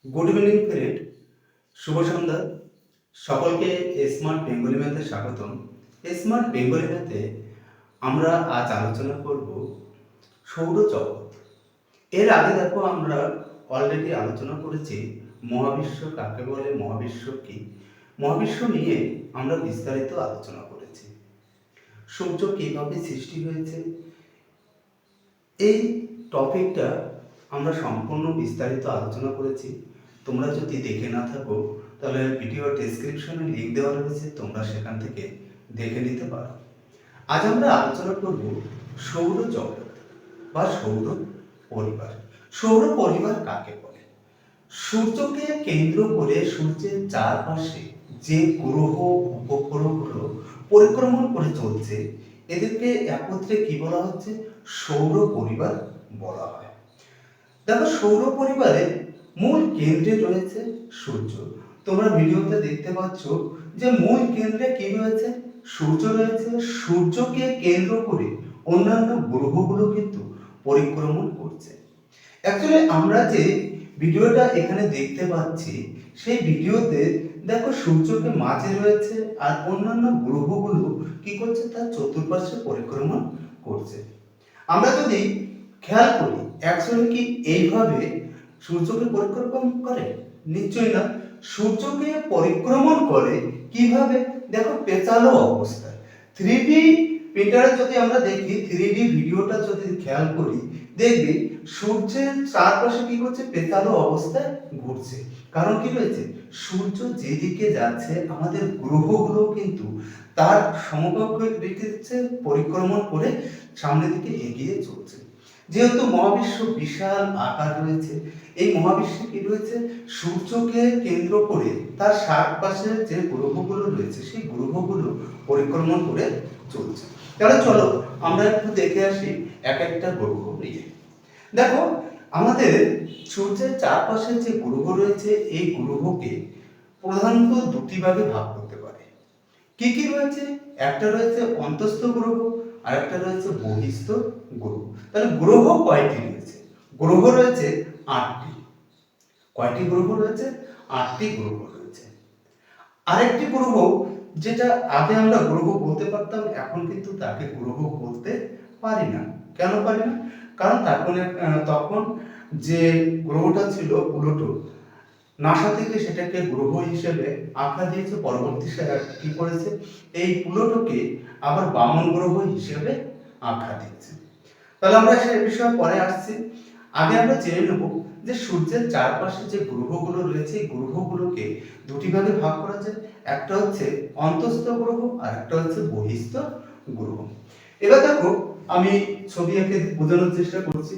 Good evening friend, শুভ সন্ধ্যা। সকলকে smart Bengali ম্যাথে স্বাগতম। স্মার্ট বেঙ্গলি ম্যাথে আমরা আজ আলোচনা করব সৌরজগৎ। এর আগে দেখো আমরা অলরেডি আলোচনা করেছি মহাবিশ্ব কাকে বলে, মহাবিশ্ব কি। মহাবিশ্ব নিয়ে আমরা বিস্তারিত আলোচনা করেছি। সূর্য কিভাবে সৃষ্টি হয়েছে, এই টপিকটা আমরা সম্পূর্ণ বিস্তারিত আলোচনা করেছি। তোমরা যদি দেখে না থাকো তাহলে ভিডিও ডেসক্রিপশনে লিঙ্ক দেওয়া রয়েছে, তোমরা সেখান থেকে দেখে নিতে পারো। আজ আমরা আলোচনা করব সৌরজগৎ বা সৌর পরিবার। সৌর পরিবার কাকে বলে? সূর্যকে কেন্দ্র করে সূর্যের চারপাশে যে গ্রহ উপগ্রহগুলো পরিক্রমণ করে চলছে, এদেরকে একত্রে কি বলা হচ্ছে? সৌর পরিবার বলা হয়। দেখো, সৌর পরিবারের মূল কেন্দ্রে রয়েছে সূর্য। তোমরা ভিডিওতে দেখতে পাচ্ছ যে মূল কেন্দ্রে কি রয়েছে? সূর্য রয়েছে। সূর্যকে কেন্দ্র করে অন্যান্য গ্রহগুলো কিন্তু পরিক্রমণ করছে। অ্যাকচুয়ালি আমরা যে ভিডিওটা এখানে দেখতে পাচ্ছি, সেই ভিডিওতে দেখো সূর্যকে মাঝে রয়েছে আর অন্যান্য গ্রহগুলো কি করছে? তার চতুর্পাশে পরিক্রমণ করছে। আমরা যদি খেয়াল করি, অ্যাকচুয়ালি কি এইভাবে সূর্যকে পরিক্রমণ করে? নিশ্চয়ই না। সূর্যকে পরিক্রমণ করে কিভাবে? দেখো, পেঁচালো অবস্থায়। 3D প্রিন্টারে যদি আমরা দেখি, 3D ভিডিওটা যদি খেয়াল করি, দেখবি সূর্যের চারপাশে কি করছে? পেঁচালো অবস্থায় ঘুরছে। কারণ কি রয়েছে? সূর্য যেদিকে যাচ্ছে আমাদের গ্রহগুলো কিন্তু তার সমকক্ষ রেখেছে, পরিক্রমণ করে সামনের দিকে এগিয়ে চলছে। যেহেতু মহাবিশ্ব বিশাল আকার রয়েছে, এই মহাবিশ্বে কি রয়েছে? সূর্যকে কেন্দ্র করে তার চারপাশে যে গ্রহগুলো রয়েছে, সেই গ্রহগুলো পরিক্রমণ করে চলছে। তাহলে চলো আমরা একটু দেখে আসি এক একটা গ্রহ নিয়ে। দেখো, আমাদের সূর্যের চারপাশে যে গ্রহ রয়েছে, এই গ্রহকে প্রধানত দুটি ভাগে ভাগ করতে পারে। কি কি রয়েছে? একটা রয়েছে অন্তস্থ গ্রহ আর একটা রয়েছে বহিস্থ গ্রহ। তাহলে গ্রহ কয়টি রয়েছে? গ্রহ রয়েছে 8টি। কয়টি গ্রহ রয়েছে? 8টি গ্রহ রয়েছে। আরেকটি গ্রহ, যেটা আগে আমরা গ্রহ বলতে পারতাম, এখন কিন্তু তাকে গ্রহ বলতে পারি না। কেন পারি না? কারণ তখন যে গ্রহটা ছিল প্লুটো, নাসা থেকে সেটাকে গ্রহ হিসেবে আখ্যা দিয়েছে। পরবর্তী কি করেছে? এই প্লুটোকে আবার বামন গ্রহ হিসেবে আখ্যা দিয়েছে। তাহলে আমরা সেই বিষয়ে পরে আসছি। আগে আমরা জেনে নেব যে সূর্যের চারপাশে যে গ্রহগুলো রয়েছে, এই গ্রহগুলোকে দুটি ভাগে ভাগ করা যায়। একটা হচ্ছে অন্তস্থ গ্রহ আর একটা হচ্ছে বহিস্থ গ্রহ। এবার দেখো, আমি ছবি এঁকে বোঝানোর চেষ্টা করছি।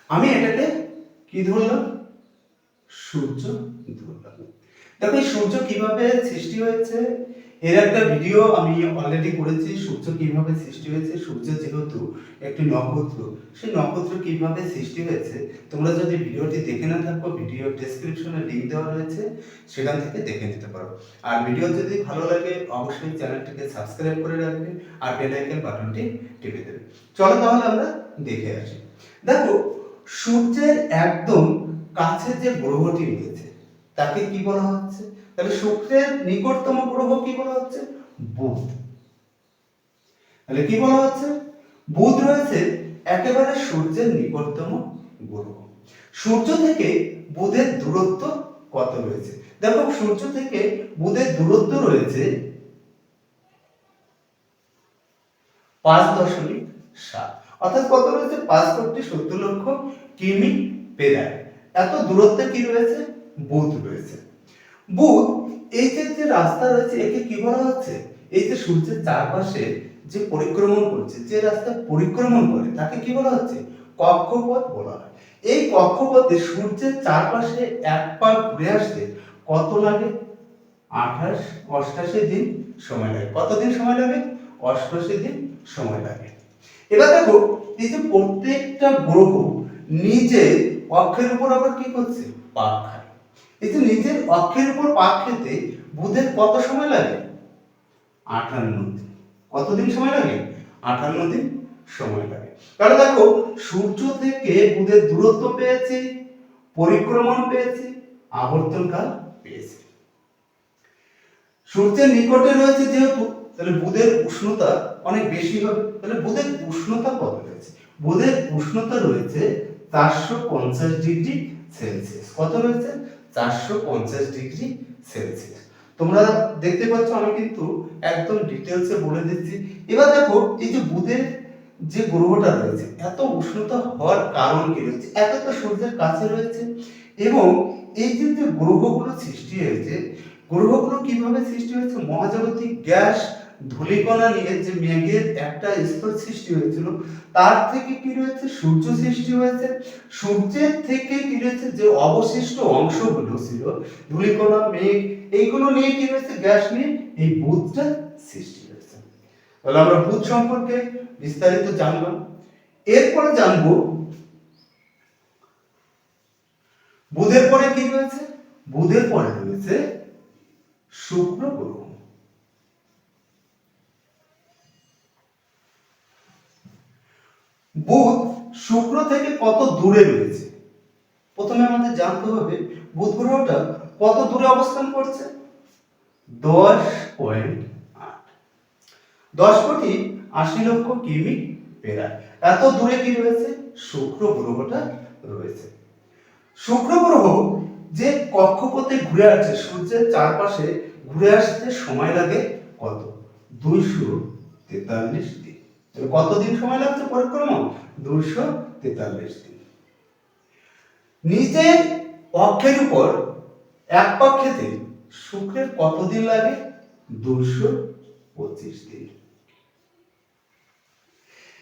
আমি এটাকে কি ধরলাম? সূর্য ধরলাম। দেখো, এই সূর্য কিভাবে সৃষ্টি হয়েছে এর একটা ভিডিও আমি অলরেডি করেছি। সূর্য কিভাবে সৃষ্টি হয়েছে, সূর্য যেহেতু একটি নক্ষত্র, সেই নক্ষত্র কিভাবে সৃষ্টি হয়েছে, তোমরা যদি ভিডিওটি দেখে না থাকো, ভিডিও ডেসক্রিপশনে লিংক দেওয়া রয়েছে, সেখান থেকে দেখে নিতে পারো। আর ভিডিও যদি ভালো লাগে অবশ্যই চ্যানেলটিকে সাবস্ক্রাইব করে রাখবে আর বেল আইকন বাটনটি টিপে দেবে। চলো তাহলে আমরা দেখে আসি। দেখো, সূর্যের একদম কাছে যে গ্রহটি রয়েছে তাকে কি বলা হচ্ছে? তাহলে শুক্রের নিকটতম গ্রহ কি বলা হচ্ছে? বুধ। তাহলে কি বলা হচ্ছে? বুধ রয়েছে একেবারে সূর্যের নিকটতম গ্রহ। সূর্য থেকে বুধের দূরত্ব কত রয়েছে? দেখো, সূর্য থেকে বুধের দূরত্ব রয়েছে 5.7, অর্থাৎ কত রয়েছে? 5,70,00,000 কিমি পেরায়। এত দূরত্বে কি রয়েছে? বুধ রয়েছে। বুধ, এই যে রাস্তা রয়েছে, একে কি বলা হচ্ছে? এই যে সূর্যের চারপাশে যে পরিক্রমণ করছে, যে রাস্তা পরিক্রমণ করে, তাকে কি বলা হচ্ছে? কক্ষপথ বলা হয়। এই কক্ষপথে সূর্যের চারপাশে এক পাক ঘুরে আসতে কত লাগে? 88 দিন সময় লাগে। কতদিন সময় লাগে? 88 দিন সময় লাগে। এবার দেখো, এই যে প্রত্যেকটা গ্রহ নিজে অক্ষের উপর আবার কি করছে, পাক খায়। এই যে নিজের অক্ষের উপর পাক খেতে বুধের কত সময় লাগে, 58 দিন। কতদিন সময় লাগে, 58 দিন সময় লাগে। তাহলে দেখো সূর্য থেকে বুধের দূরত্ব পেয়েছি, পরিক্রমণ পেয়েছি, আবর্তনকাল পেয়েছি। সূর্যের নিকটে রয়েছে যেহেতু, তাহলে বুধের উষ্ণতা অনেক বেশি হবে। তাহলে বুধের উষ্ণতা কত রয়েছে, বুধের উষ্ণতা রয়েছে 450 ডিগ্রি সেলসিয়াস। কত রয়েছে, 450 ডিগ্রি সেলসিয়াস। তোমরা দেখতে পাচ্ছ আমি কিন্তু একদম ডিটেলসে বলে দিচ্ছি। এবার দেখো এই যে বুধের যে গ্রহটা রয়েছে এত উষ্ণতা হওয়ার কারণ কি রয়েছে, এত তো সূর্যের কাছে রয়েছে, এবং এই যে যে গ্রহগুলো সৃষ্টি হয়েছে, গ্রহগুলো কিভাবে সৃষ্টি হয়েছে, মহাজাগতিক গ্যাস ধূলিকণা নিয়ে যে মেঘের একটা স্তর সৃষ্টি হয়েছিল, তার থেকে কি রয়েছে সূর্য সৃষ্টি হয়েছে। সূর্যের থেকে কি রয়েছে যে অবশিষ্ট অংশগুলো ছিল, ধূলিকণা, মেঘ, এইগুলো নিয়ে কি রয়েছে, গ্যাস নিয়ে এই বুধটা সৃষ্টি হয়েছে। তাহলে আমরা বুধ সম্পর্কে বিস্তারিত জানলাম। এরপরে জানবো বুধের পরে কি রয়েছে, বুধের পরে রয়েছে শুক্র গ্রহ। বুধ শুক্র থেকে কত দূরে রয়েছে, প্রথমে আমাদের জানতে হবে বুধ গ্রহটা কত দূরে অবস্থান করছে, 10.8, 10,80,00,000 কিমি প্রায়। এত দূরে কি রয়েছে, শুক্র গ্রহটা রয়েছে। শুক্র গ্রহ যে কক্ষপথে ঘুরে আসছে, সূর্যের চারপাশে ঘুরে আসতে সময় লাগে কত, 243 দিন। কতদিন সময় লাগছে পরিক্রমণ, 243 দিন। নিজের অক্ষের উপর এক পাক খেতে শুক্রের কতদিন লাগে, 225 দিন।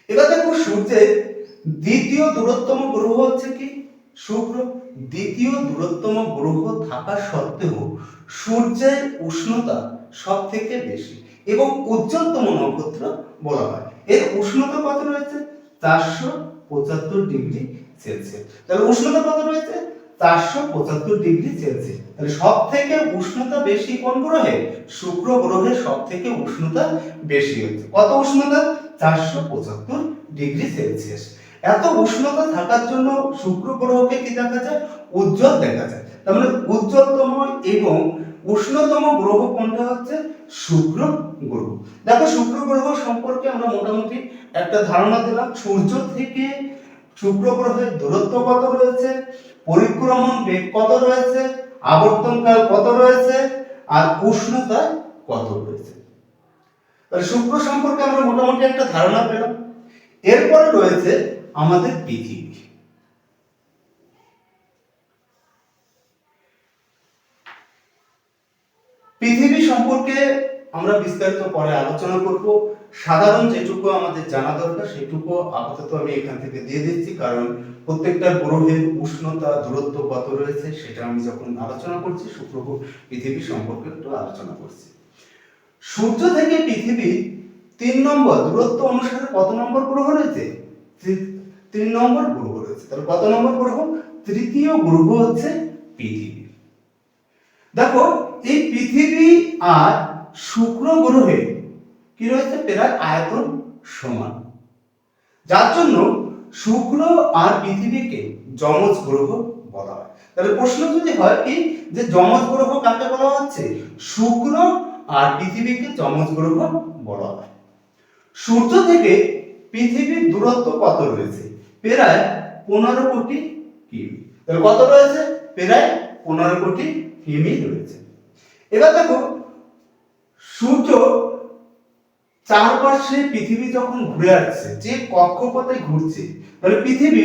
এবার দেখো সূর্যের দ্বিতীয় দূরত্বম গ্রহ হচ্ছে কি, শুক্র। দ্বিতীয় দূরত্বম গ্রহ থাকা সত্ত্বেও সূর্যের উষ্ণতা সব থেকে বেশি এবং উজ্জ্বলতম নক্ষত্র বলা হয়। এর উষ্ণতা কত রয়েছে, 475 ডিগ্রি সেলসিয়াস। তাহলে উষ্ণতা কত রয়েছে, 475 ডিগ্রি সেলসিয়াস। তাহলে সব থেকে উষ্ণতা বেশি কোন গ্রহে, শুক্র গ্রহে সব থেকে উষ্ণতা বেশি হচ্ছে। কত উষ্ণতা, 475 ডিগ্রি সেলসিয়াস। এত উষ্ণতা থাকার জন্য শুক্র গ্রহকে কি দেখা যায়, উজ্জ্বল দেখা যায়। তার মানে উজ্জ্বলতম এবং উষ্ণতম গ্রহ কোনটা হচ্ছে, শুক্র গ্রহ। দেখো শুক্র গ্রহ সম্পর্কে আমরা মোটামুটি একটা ধারণা দিলাম। সূর্য থেকে শুক্র গ্রহের দূরত্ব কত রয়েছে, পরিক্রমণ বেগ কত রয়েছে, আবর্তনকাল কত রয়েছে, আর উষ্ণতা কত রয়েছে। তাহলে শুক্র সম্পর্কে আমরা মোটামুটি একটা ধারণা পেলাম। এরপরে রয়েছে আমাদের পৃথিবী। পৃথিবী সম্পর্কে আমরা বিস্তারিত পরে আলোচনা করব। সাধারণ যেটুকু আমাদের জানা দরকার সেটুকু আপাতত আমি এখান থেকে দিয়ে দিচ্ছি, কারণ প্রত্যেকটা গ্রহের উষ্ণতা দূরত্ব কত রয়েছে সেটা আমি যখন আলোচনা করছি, শুক্র পৃথিবী সম্পর্কে একটু আলোচনা করছি। সূর্য থেকে পৃথিবী 3 নম্বর দূরত্ব অনুসারে কত নম্বর গ্রহ রয়েছে, 3 নম্বর গ্রহ রয়েছে। তাহলে কত নম্বর গ্রহ, তৃতীয় গ্রহ হচ্ছে পৃথিবী। দেখো এই পৃথিবী আর শুক্র গ্রহে কি রয়েছে, প্রায় আয়তন সমান, যার জন্য শুক্র আর পৃথিবীকে যমজ গ্রহ বলা হয়। তাহলে প্রশ্ন যদি হয় কি যে যমজ গ্রহ কাকে বলা হচ্ছে, শুক্র আর পৃথিবীকে যমজ গ্রহ বলা হয়। সূর্য থেকে পৃথিবীর দূরত্ব কত রয়েছে, প্রায় 15 কোটি কিমি। তাহলে কত রয়েছে, প্রায় 15 কোটি কিমি রয়েছে। এবার দেখো সূর্য চারপাশে পৃথিবী যখন ঘুরে আসছে, যে কক্ষপথে ঘুরছে, তাহলে পৃথিবী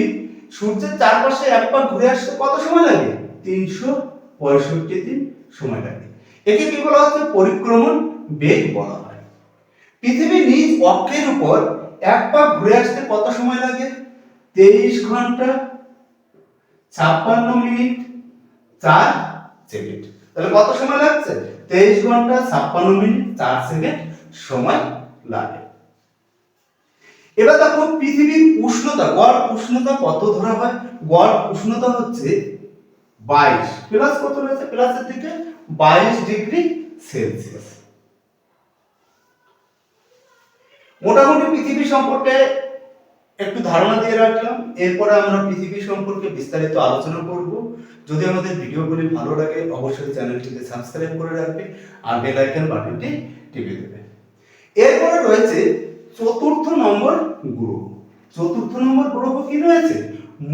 সূর্যের চারপাশে একবার ঘুরে আসতে কত সময় লাগে, 365 দিন সময় লাগে। একে কি বলা হচ্ছে, পরিক্রমণ বেগ বলা হয়। পৃথিবী নিজ অক্ষের উপর একবার ঘুরে আসতে কত সময় লাগে, 23 ঘন্টা 56 মিনিট 4 সেকেন্ড। তাহলে কত সময় লাগছে, 23 ঘন্টা 56 মিনিট 4 সেকেন্ড সময় লাগে। এবার দেখো পৃথিবীর উষ্ণতা, গড় উষ্ণতা কত ধরা হয়? গড় উষ্ণতা হচ্ছে 22 প্লাস কত রয়েছে, প্লাসের দিকে 22°C। মোটামুটি পৃথিবী সম্পর্কে একটু ধারণা দিয়ে রাখলাম। এরপরে আমরা পৃথিবী সম্পর্কে বিস্তারিত আলোচনা করব। যদি আমাদের ভিডিওগুলি ভালো লাগে অবশ্যই চ্যানেলটিকে সাবস্ক্রাইব করে রাখবে আর বেল আইকন বাটনটি টিপে দেবে। এরপরে রয়েছে চতুর্থ নম্বর গ্রহ। চতুর্থ নম্বর গ্রহ কি রয়েছে?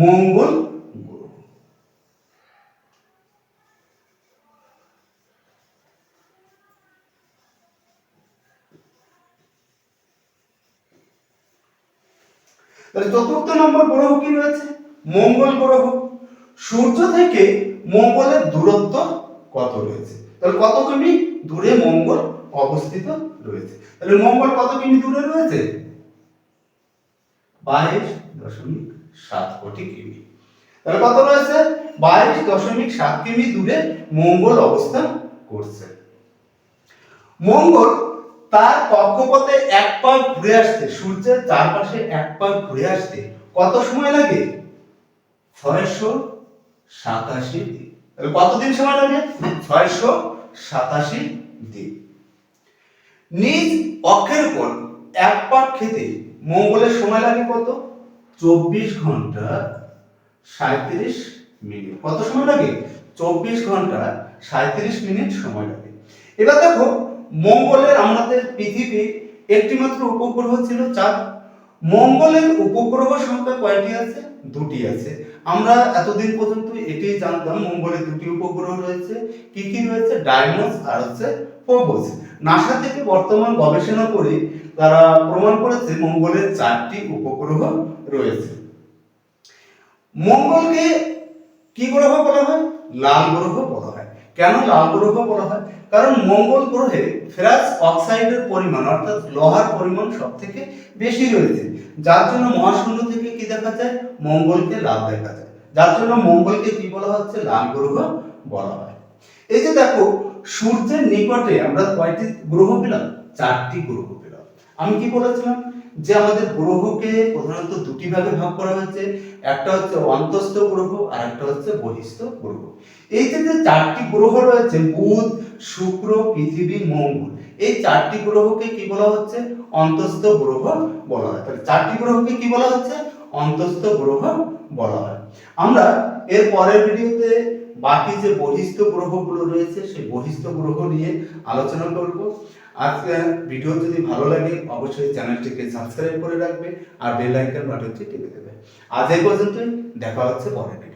মঙ্গল গ্রহ। তাহলে চতুর্থ নম্বর গ্রহ কি রয়েছে? মঙ্গল গ্রহ। সূর্য থেকে মঙ্গলের দূরত্ব কত রয়েছে? তাহলে কত কিমি দূরে মঙ্গল অবস্থিত রয়েছে? তাহলে মঙ্গল কত কিমি দূরে রয়েছে? 22.7 কোটি কিমি। তাহলে কত রয়েছে? 22.7 কিমি দূরে মঙ্গল অবস্থান করছে। মঙ্গল তার কক্ষপথে এক পাক ঘুরে আসতে, সূর্যের চারপাশে এক পাক ঘুরে আসতে কত সময় লাগে? 687 দিন। তাহলে কতদিন সময় লাগে? 687 দিন। নিজ অক্ষের উপর এক পাক খেতে মঙ্গলের সময় লাগে কত? 24 ঘন্টা 37 মিনিট। কত সময় লাগে? 24 ঘন্টা 37 মিনিট সময় লাগে। এবার দেখো মঙ্গলের, আমাদের পৃথিবীর একটি মাত্র উপগ্রহ ছিল চাঁদ। মঙ্গলের উপগ্রহ সংখ্যা কয়টি আছে? দুটি আছে। আমরা এতদিন পর্যন্ত এটাই জানতাম মঙ্গলের দুটি উপগ্রহ রয়েছে। কি কি রয়েছে? ডাইমস আর হচ্ছে ফোবস। নাসা থেকে বর্তমান গবেষণা করে তারা প্রমাণ করেছে মঙ্গলের 4টি উপগ্রহ রয়েছে। মঙ্গলকে কি গ্রহ বলা হয়? লাল গ্রহ বলা হয়। কেন লাল গ্রহ বলা হয়? কারণ মঙ্গল গ্রহে ফেরাস অক্সাইডের পরিমাণ অর্থাৎ লোহার পরিমাণ সবথেকে বেশি রয়েছে, যার জন্য মহাশূন্য থেকে কি দেখা যায়? মঙ্গলকে লাল দেখা যায়, যার জন্য মঙ্গলকে কি বলা হচ্ছে? লাল গ্রহ বলা হয়। এই যে দেখো সূর্যের নিকটে আমরা কয়টি গ্রহ পেলাম? 4টি গ্রহ পেলাম। আমি কি বলেছিলাম যে আমাদের গ্রহকে প্রধানত দুটি ভাগে ভাগ করা হয়েছে, একটা হচ্ছে অন্তস্থ গ্রহ আর একটা হচ্ছে বহিস্থ গ্রহ। এই যে 4টি গ্রহ রয়েছে বুধ, শুক্র, পৃথিবী, মঙ্গল, এই 4টি গ্রহকে কি বলা হচ্ছে? অন্তস্থ গ্রহ বলা হয়। তাহলে 4টি গ্রহকে কি বলা হচ্ছে? অন্তস্থ গ্রহ বলা হয়। আমরা এর পরের ভিডিওতে বাকি যে বহিস্থ গ্রহগুলো রয়েছে সেই বহিস্থ গ্রহ নিয়ে আলোচনা করব। আজকে ভিডিও যদি ভালো লাগে অবশ্যই চ্যানেলটিকে সাবস্ক্রাইব করে রাখবে আর বেল আইকন বাটনটি টিপে দেবে। আজ এই পর্যন্তই, দেখা হচ্ছে পরের ভিডিও।